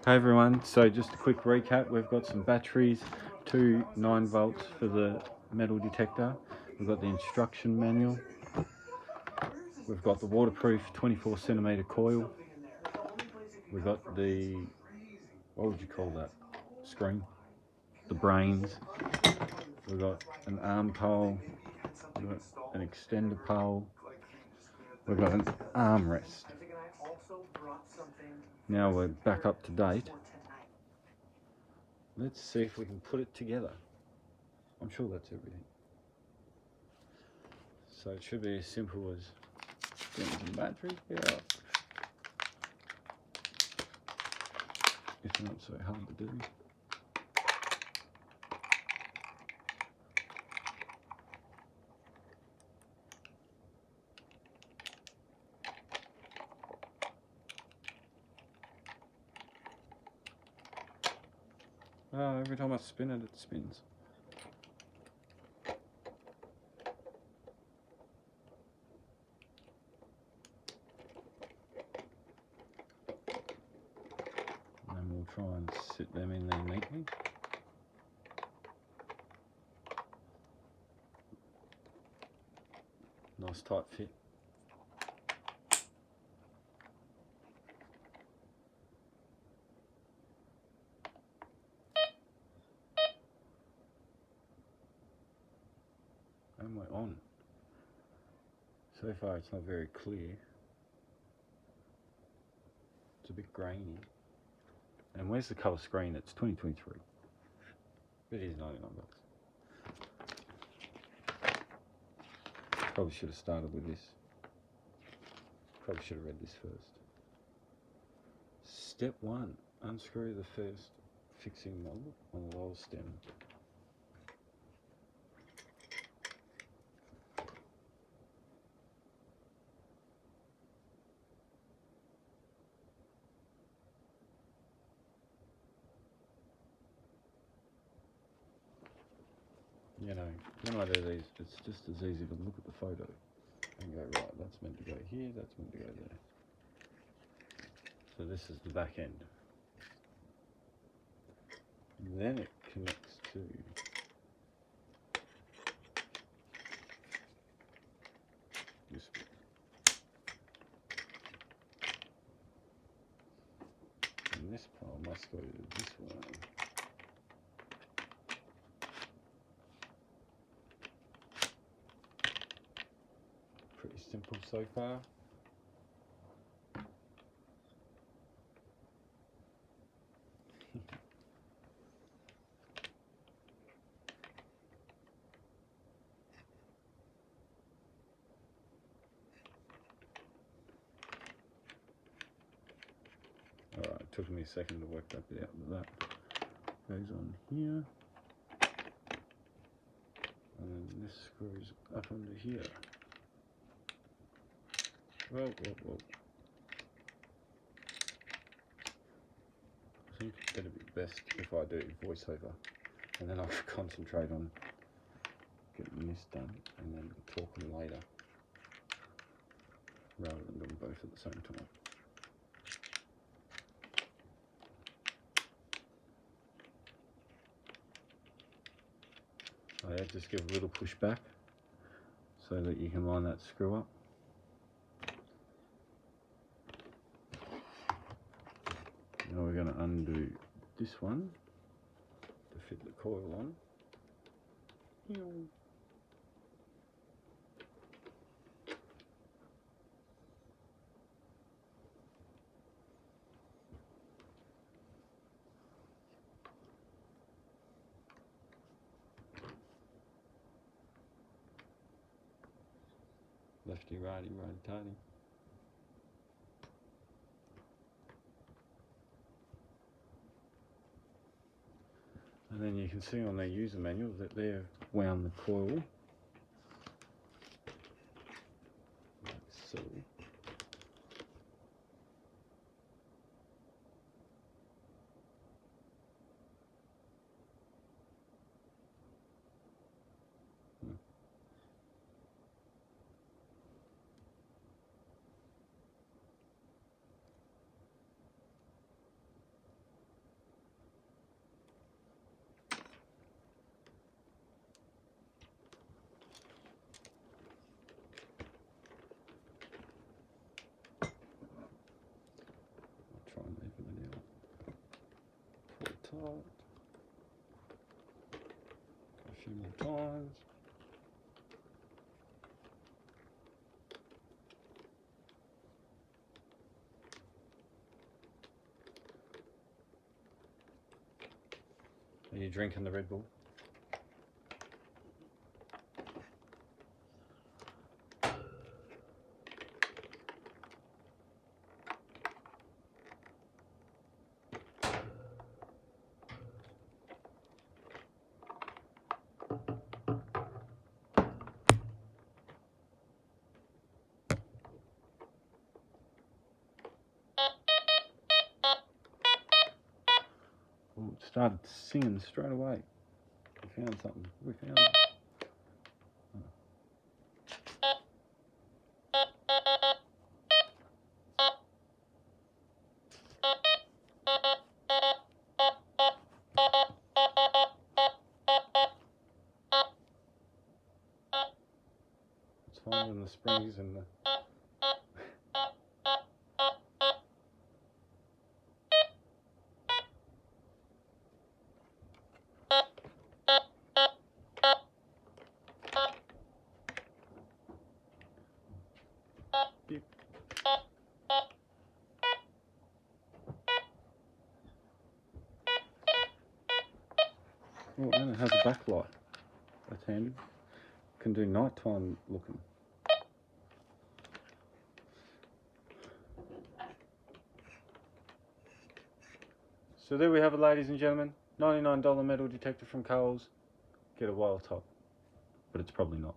Hey everyone, so just a quick recap. We've got some batteries, two 9 volts for the metal detector. We've got the instruction manual. We've got the waterproof 24 centimeter coil. We've got the, what would you call that, screen? The brains. We've got an arm pole. We've got an extender pole. We've got an armrest. Now we're back up to date. Let's see if we can put it together. I'm sure that's everything. So it should be as simple as getting some batteries out. It's not so hard to do. Oh, every time I spin it, it spins. And then we'll try and sit them in there neatly. Nice tight fit. And we're on. So far it's not very clear. It's a bit grainy. And where's the colour screen? It's 2023. It is 99 bucks. Probably should have started with this. Probably should have read this first. Step 1. Unscrew the first fixing knob on the lower stem. You know, when I do these, it's just as easy to look at the photo and go, right, that's meant to go here, that's meant to go there. So this is the back end. And then it connects to this bit. And this pole must go to this one. Pretty simple so far. Alright, it took me a second to work that bit out, but that goes on here. And then this screws up under here. Whoa. I think it'd be best if I do voiceover, and then I'll concentrate on getting this done and then talking later, rather than doing both at the same time. So yeah, just give a little push back so that you can line that screw up. Now we're going to undo this one to fit the coil on. Lefty, righty, righty, tighty. And then you can see on their user manual that they've wound the coil like so. right. A few more times. Are you drinking the Red Bull? Oh, it started singing straight away. We found something. We found it. It's finding the springs and the... Beep. Oh, and it has a backlight. That's handy. Can do nighttime looking. So there we have it, ladies and gentlemen. $99 metal detector from Coles. Get a wild top, but it's probably not.